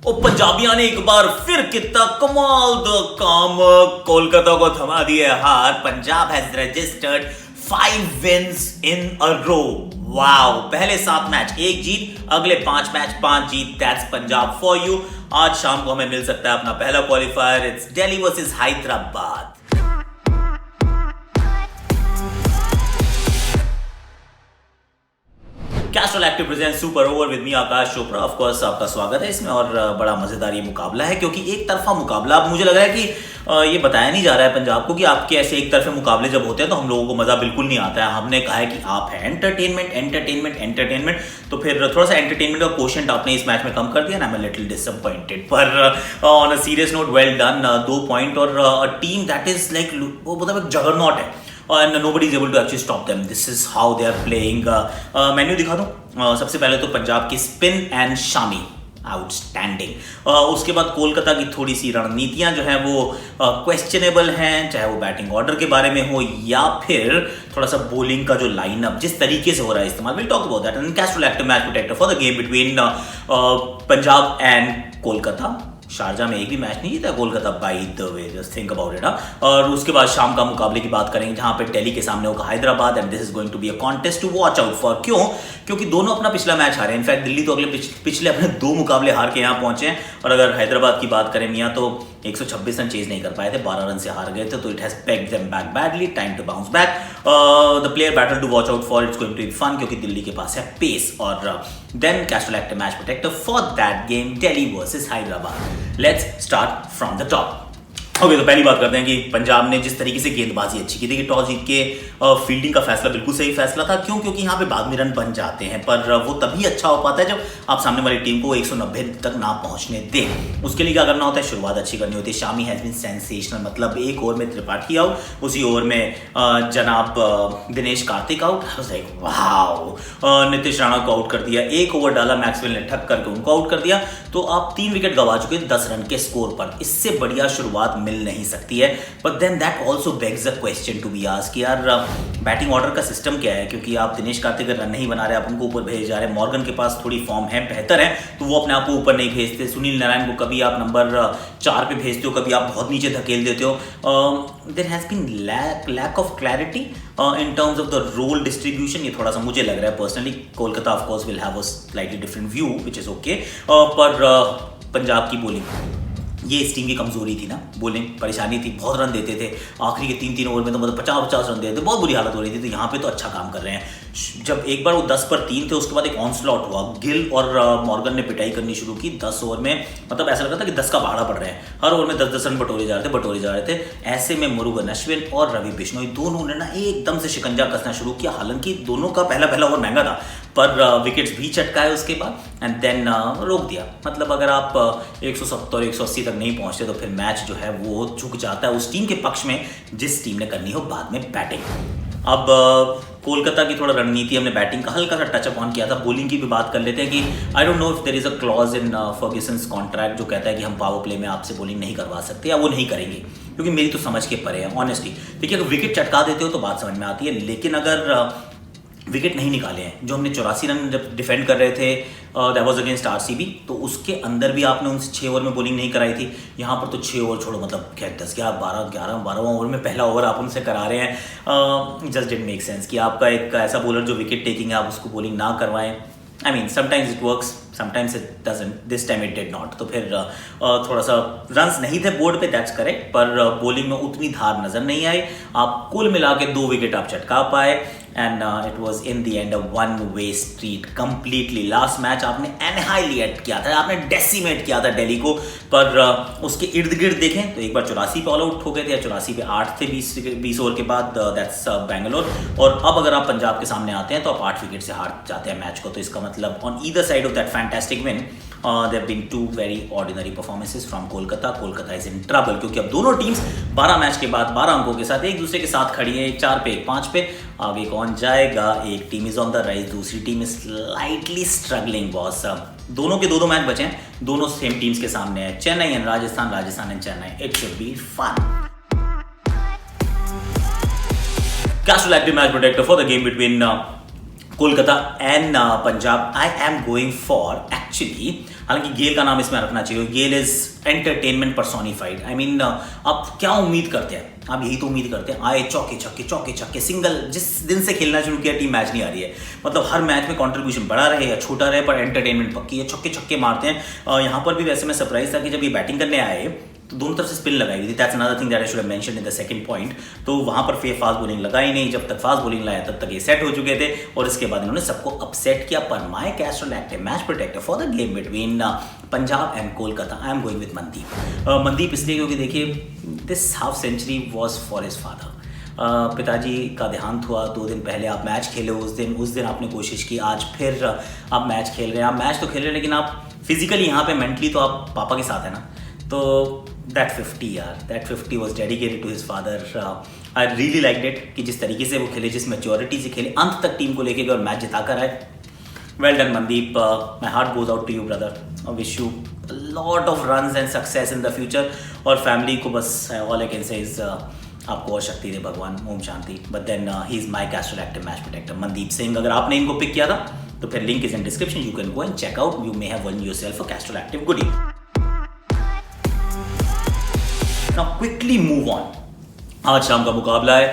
ओ पंजाबियों ने एक बार फिर कितना कमाल द काम कोलकाता को थमा दिया हार। Punjab has registered 5 wins in a row. Wow, पहले 7 मैच 1 जीत, अगले 5 मैच 5 जीत। That's Punjab for you. आज शाम को हमें मिल सकता है अपना पहला qualifier. It's Delhi versus Hyderabad. Castrol active presents super over with me Aakash Chopra. Of course आपका स्वागत है इसमें। और बड़ा मजेदार ये मुकाबला है क्योंकि एक तरफा मुकाबला। अब मुझे लग रहा है कि ये बताया नहीं जा रहा है पंजाब को कि आपके ऐसे एक तरफे मुकाबले जब होते हैं तो हम लोगों को मजा बिल्कुल नहीं आता है। हमने कहा है कि आप है एंटरटेनमेंट एंटरटेनमेट एंटरटेनमेंट, तो फिर थोड़ा सा एंटरटेनमेंट का क्वोशंट आपने इस मैच में कम कर दिया ना। मैं लिटिल डिसअपॉइंटेड, पर on a serious note well done. 2 point और a team that is like वो मतलब एक जगरनॉट है and nobody is able to actually stop them. This is how they are playing. Menu दिखा दूं। सबसे पहले तो पंजाब की स्पिन एंड शामी आउटस्टैंडिंग। उसके बाद कोलकाता की थोड़ी सी रणनीतियां जो हैं वो क्वेश्चनेबल हैं, चाहे वो बैटिंग ऑर्डर के बारे में हो या फिर थोड़ा सा बॉलिंग का जो लाइनअप जिस तरीके से हो रहा है इस्तेमाल। Will talk about that and Castrol active match protector for the game between Punjab and Kolkata. Sharjah में एक भी मैच नहीं जीता Kolkata, by the way, just think about it. और उसके बाद शाम का मुकाबले की बात करेंगे जहां पे दिल्ली के सामने होगा Hyderabad and this is going to be a contest to watch out for. क्यों? क्योंकि दोनों अपना पिछला मैच हारे हैं। इनफैक्ट दिल्ली तो अगले पिछले अपने 2 मुकाबले हार के यहाँ पहुंचे हैं। और अगर हैदराबाद की बात करें मियाँ तो 126 रन चेज नहीं कर पाए थे, 12 रन से हार गए थे। तो it has pegged them back badly, time to bounce back. The player battle to watch out for, it's going to be fun क्योंकि दिल्ली के पास है पेस। और then Castrol active match protector for that game Delhi versus Hyderabad. Let's start from the top. Okay, तो पहली बात करते हैं कि पंजाब ने जिस तरीके से गेंदबाजी अच्छी की थी कि टॉस जीत के फील्डिंग का फैसला बिल्कुल सही फैसला था। क्यों? क्योंकि यहाँ पे बाद में रन बन जाते हैं, पर वो तभी अच्छा हो पाता है जब आप सामने वाली टीम को 190 तक ना पहुंचने दें। उसके लिए क्या करना होता है? शुरुआत अच्छी करनी होती है। शामी हैज बीन सेंसेशनल, मतलब एक ओवर में त्रिपाठी आउट, उसी ओवर में जनाब दिनेश कार्तिक आउट। वाओ, नीतीश राणा को आउट कर दिया। एक ओवर डाला, मैक्सवेल ने ठक करके उनको आउट कर दिया। तो आप 3 विकेट गंवा चुके 10 रन के स्कोर पर। इससे बढ़िया शुरुआत मिल नहीं सकती है। But then that also begs a question to be asked, यार बैटिंग ऑर्डर का सिस्टम क्या है? क्योंकि आप दिनेश कार्तिक रन नहीं बना रहे, आप उनको ऊपर भेज जा रहे हैं। मॉर्गन के पास थोड़ी फॉर्म है, बेहतर है, तो वो अपने आप को ऊपर नहीं भेजते। सुनील नारायण को कभी आप नंबर 4 पे भेजते हो, कभी आप बहुत नीचे धकेल देते हो। There has been lack of clarity in terms of the role distribution. ये थोड़ा सा मुझे लग रहा है personally. Kolkata of course will have a slightly different view which is okay. पर पंजाब की बॉलिंग ये इस टीम की कमजोरी थी ना। बॉलिंग परेशानी थी, बहुत रन देते थे। आखिरी के 3-3 ओवर में तो मतलब 50-50 रन देते थे, बहुत बुरी हालत हो रही थी। तो यहाँ पे तो अच्छा काम कर रहे हैं। जब एक बार वो 10 पर 3 थे, उसके बाद एक ऑनस्लॉट हुआ, गिल और मॉर्गन ने पिटाई करनी शुरू की 10 ओवर में। मतलब ऐसा लगा था कि 10 का भाड़ा पड़ रहे हैं। हर ओवर में 10-10 रन बटोरे जा रहे थे। ऐसे में मुरुगन अश्विन और रवि बिश्नोई दोनों ने ना एकदम से शिकंजा कसना शुरू किया। हालांकि दोनों का पहला ओवर महंगा था, पर विकेट्स भी चटकाए उसके बाद एंड देन रोक दिया। मतलब अगर आप 170-180 तक नहीं पहुंचते तो फिर मैच जो है वो झुक जाता है उस टीम के पक्ष में जिस टीम ने करनी हो बाद में बैटिंग। अब कोलकाता की थोड़ा रणनीति, हमने बैटिंग का हल्का सा टचअप ऑन किया था। बॉलिंग की भी बात कर लेते हैं कि I don't know if there is a clause in Ferguson's contract जो कहता है कि हम पावर प्ले में आपसे बॉलिंग नहीं करवा सकते, या वो नहीं करेंगे, क्योंकि मेरी तो समझ के परे है ऑनेस्टली। देखिए, अगर विकेट चटका देते हो तो बात समझ में आती है, लेकिन अगर विकेट नहीं निकाले हैं, जो हमने 84 रन जब डिफेंड कर रहे थे दैट वाज अगेंस्ट आरसीबी, तो उसके अंदर भी आपने उनसे 6 ओवर में बॉलिंग नहीं कराई थी। यहाँ पर तो 6 ओवर छोड़ो, मतलब क्या 12 ओवर में पहला ओवर आप उनसे करा रहे हैं। जस्ट डिडंट मेक सेंस कि आपका एक ऐसा बॉलर जो विकेट टेकिंग है आप उसको बॉलिंग ना करवाएं। I mean sometimes it works, sometimes it doesn't, this time it did not. तो फिर थोड़ा सा रन्स नहीं थे बोर्ड पे, दैट्स करेक्ट, पर बॉलिंग में उतनी धार नजर नहीं आई। आप कुल मिला के 2 विकेट आप चटका पाए and it was in the end a one way street completely. Last match आपने एनहाइलेट किया था, आपने डेसिमेट किया था दिल्ली को, पर उसके इर्द गिर्द देखें तो एक बार 84 पे ऑल आउट हो गए थे, या 84 पे 8 थे 20 ओवर के बाद, दैट्स बेंगलोर। और अब अगर आप पंजाब के सामने आते हैं तो आप 8 विकेट से हार जाते हैं मैच को। तो इसका मतलब on either side of that fantastic win there have been 2 very ordinary performances from Kolkata. Kolkata is in trouble क्योंकि अब दोनों टीम्स 12 मैच के बाद 12 अंकों के साथ एक दूसरे के साथ खड़ी है, एक 4 पे एक 5 पे। आगे कौन जाएगा? एक team is on the rise, दूसरी team is slightly struggling boss. दोनों के 2 मैच बचे हैं, दोनों सेम टीम्स के सामने है, Chennai and Rajasthan, Rajasthan and Chennai. It should be fun. Castle active match protector for the game between Kolkata and Punjab. I am going for actually हालांकि गेल का नाम इसमें रखना चाहिए, Gayle is entertainment personified. I mean आप क्या उम्मीद करते हैं, आप यही तो उम्मीद करते हैं, आए चौके छक्के सिंगल। जिस दिन से खेलना शुरू किया टीम मैच नहीं आ रही है, मतलब हर मैच में कंट्रीब्यूशन बड़ा रहे या छोटा रहे, पर एंटरटेनमेंट पक्की है, छक्के मारते हैं। यहाँ पर भी वैसे मैं सरप्राइज था कि जब ये बैटिंग करने आए तो दोनों तरफ से स्पिन लगाई हुई थी। That's another thing that I should have mentioned in the second point. तो वहां पर फास्ट बॉलिंग लगाई नहीं, जब तक फास्ट बॉलिंग लाया तब तक ये सेट हो चुके थे, और इसके बाद इन्होंने सबको अपसेट किया। पर my Castrol active match protector for the game between Punjab and Kolkata, I am going with Mandeep. Mandeep इसलिए क्योंकि देखिए this half century was for his father. पिताजी का देहांत हुआ 2 दिन पहले, आप मैच खेले उस दिन आपने कोशिश की, आज फिर आप मैच खेल रहे हैं। आप मैच तो खेल रहे हैं लेकिन आप फिजिकली यहाँ पे, मेंटली तो आप पापा के साथ है ना। तो that 50 was dedicated to his father. I really liked it कि जिस तरीके से वो खेले, जिस मैच्योरिटी से खेले, अंत तक टीम को लेके गए और मैच जिता कर आए। Well done Mandeep, my heart goes out to you brother. I wish you lot of runs and success in the future. और फैमिली को बस all I can say is आपको और शक्ति दे भगवान, ओम शांति। But then he is my Castrol active match protector Mandeep Singh. अगर आपने इनको पिक किया था तो फिर link is in description, you can go and check out, you may have won yourself a Castrol active goody. Now quickly move on। आज शाम का मुकाबला है,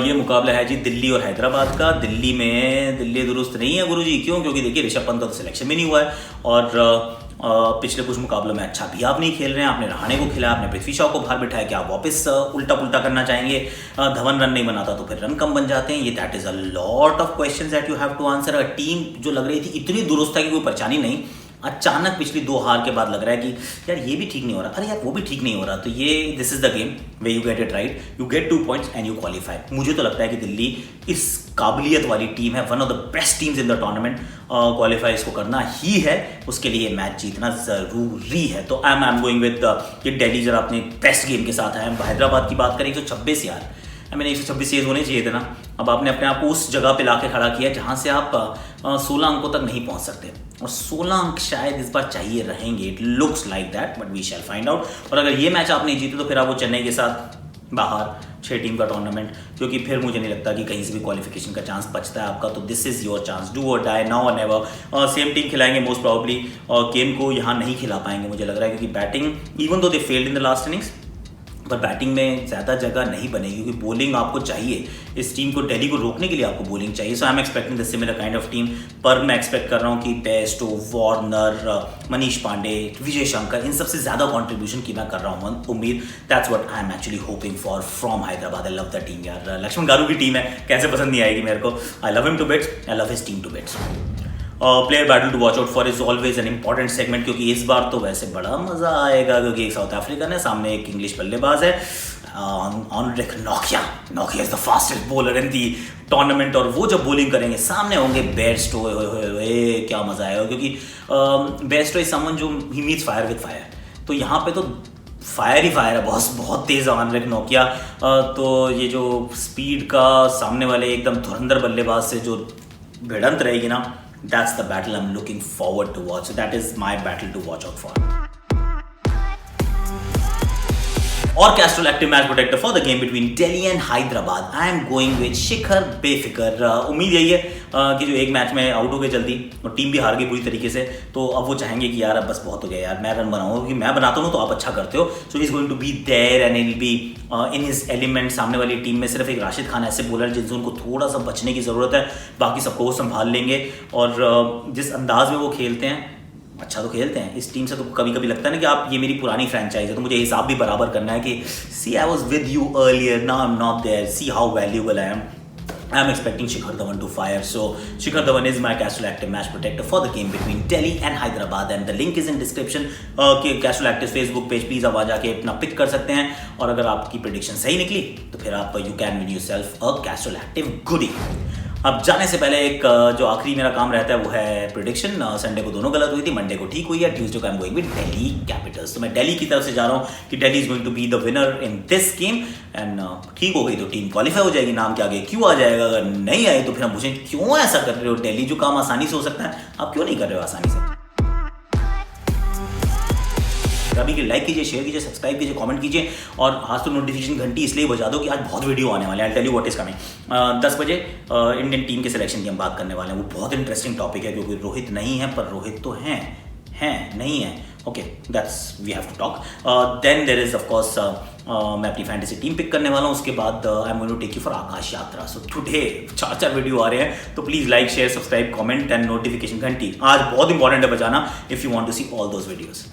ये मुकाबला है जी दिल्ली और हैदराबाद का। दिल्ली दुरुस्त नहीं है गुरुजी, क्यों? क्योंकि देखिए ऋषभ पंत का तो सिलेक्शन भी नहीं हुआ है, और पिछले कुछ मुकाबलों में अच्छा भी आप नहीं खेल रहे हैं। आपने रहाणे को खिलाया, आपने पृथ्वी शॉ को बाहर बिठाया, कि आप वापस उल्टा पुल्टा करना चाहेंगे? धवन रन नहीं बनाता तो फिर रन कम बन जाते हैं। ये that is a lot of questions that you have to answer. Team जो लग रही थी इतनी दुरुस्त है कि कोई परेशानी नहीं, अचानक पिछली 2 हार के बाद लग रहा है कि यार ये भी ठीक नहीं हो रहा, अरे यार वो भी ठीक नहीं हो रहा। तो ये this is the game way you get it right, you get 2 points and you qualify. मुझे तो लगता है कि दिल्ली इस काबिलियत वाली टीम है, one of the best teams in the tournament. Qualify इसको करना ही है, उसके लिए मैच जीतना जरूरी है। तो आई एम गोइंग विद कि दिल्ली जरा अपने बेस्ट गेम के साथ है। हैदराबाद की बात करें 126 यार, मैंने 126 चेज होने चाहिए थे ना। अब आपने अपने आप को उस जगह पे लाके खड़ा किया जहां से आप 16 अंकों तक नहीं पहुंच सकते, और 16 अंक शायद इस बार चाहिए रहेंगे। It looks like that, but we shall find out. और अगर ये मैच आप नहीं जीते तो फिर आप वो चेन्नई के साथ बाहर 6 टीम का टूर्नामेंट, क्योंकि फिर मुझे नहीं लगता कि कहीं से भी क्वालिफिकेशन का चांस बचता है आपका। तो this is your chance, do और डाई, नाउ और नेवर। सेम टीम खिलाएंगे मोस्ट प्रॉब्ली, और गेम को यहाँ नहीं खिला पाएंगे मुझे लग रहा है, क्योंकि batting even though they failed in the last innings, पर बैटिंग में ज़्यादा जगह नहीं बनेगी, क्योंकि बॉलिंग आपको चाहिए। इस टीम को, दिल्ली को रोकने के लिए आपको बॉलिंग चाहिए। So I am expecting the similar kind of team. पर मैं एक्सपेक्ट कर रहा हूँ कि बेस्टो, वार्नर, मनीष पांडे, विजय शंकर, इन सबसे ज़्यादा कॉन्ट्रीब्यूशन की मैं कर रहा हूँ उम्मीद। That's what I am actually hoping for from Hyderabad. I love the team यार। लक्ष्मण गारू की टीम है, कैसे पसंद नहीं आएगी मेरे को। I love him to bits, I love his team to bits. Player battle to watch out for is always an important segment, क्योंकि इस बार तो वैसे बड़ा मजा आएगा, क्योंकि एक साउथ अफ्रीकन है, सामने एक इंग्लिश बल्लेबाज है, ऑनरिक Nokia is the fastest bowler in the tournament. और वो जब बॉलिंग करेंगे सामने होंगे बेयरस्टो, क्या मजा आएगा, क्योंकि बेयरस्टो इज समवन जो he meets fire with fire. तो यहाँ पे तो फायर ही फायर है, बहुत तेज है ऑनरिक नोकिया। तो ये जो स्पीड का सामने वाले एकदम धुरंधर बल्लेबाज से जो भिड़ंत रहेगी ना, that's the battle I'm looking forward to watch. So that is my battle to watch out for. और Castrol active match protector for the game between Delhi and Hyderabad, I am going with Shikhar बेफिकर। उम्मीद यही है कि जो एक मैच में out हो गए जल्दी, और टीम भी हार गई बुरी तरीके से, तो अब वो चाहेंगे कि यार अब बस बहुत हो गया यार, मैं रन बनाऊंगा, क्योंकि मैं बनाता हूँ तो आप अच्छा करते हो। So he is going to be there and will be in his element. सामने वाली टीम में सिर्फ एक राशिद खान ऐसे बॉलर जिनसे उनको थोड़ा सा बचने की ज़रूरत है, बाकी सबको वो संभाल लेंगे। और जिस अंदाज में वो खेलते हैं, अच्छा तो खेलते हैं। इस टीम से तो कभी कभी लगता है ना कि आप, ये मेरी पुरानी फ्रेंचाइज है, तो मुझे हिसाब भी बराबर करना है कि see I was with you earlier, now I am not there, see how valuable I am. I am expecting Shikhar Dhawan to fire. So Shikhar Dhawan is my Castrol Active match protector for the game between Delhi and Hyderabad, and the link is in description. कि Castrol Active Facebook page please आप आ जाके अपना pick कर सकते हैं, और अगर आपकी प्रेडिक्शन सही निकली तो फिर आप you can win yourself a Castrol Active goodie। अब जाने से पहले एक जो आखिरी मेरा काम रहता है वो है प्रेडिक्शन। संडे को दोनों गलत हुई थी, मंडे को ठीक हुई है, ट्यूसडे को आई am going with Delhi Capitals. तो मैं दिल्ली की तरफ से जा रहा हूँ कि Delhi is going to be the winner in this game, and ठीक हो गई तो टीम क्वालिफाई हो जाएगी, नाम के आगे क्यों आ जाएगा। अगर नहीं आई तो फिर हम पूछें क्यों ऐसा कर रहे हो दिल्ली, जो काम आसानी से हो सकता है आप क्यों नहीं कर रहे हो आसानी से। अभी के लाइक कीजिए, शेयर कीजिए, सब्सक्राइब कीजिए, कमेंट कीजिए, और आज तो नोटिफिकेशन घंटी इसलिए बजा दो कि आज बहुत वीडियो आने वाले हैं। I tell you what is coming. 10 बजे इंडियन टीम के सिलेक्शन की हम बात करने वाले हैं। वो बहुत इंटरेस्टिंग टॉपिक है, क्योंकि रोहित नहीं है, पर रोहित तो हैं हैं नहीं है, okay that's we have to talk. Then there is of course मैं अपनी फैंटेसी टीम पिक करने वाला हूँ, उसके बाद I am going to take you for आकाश यात्रा। सो टुडे 4 वीडियो आ रहे हैं, तो please like share subscribe comment and notification घंटी आज बहुत इंपॉर्टेंट है बजाना if you want to see all those videos.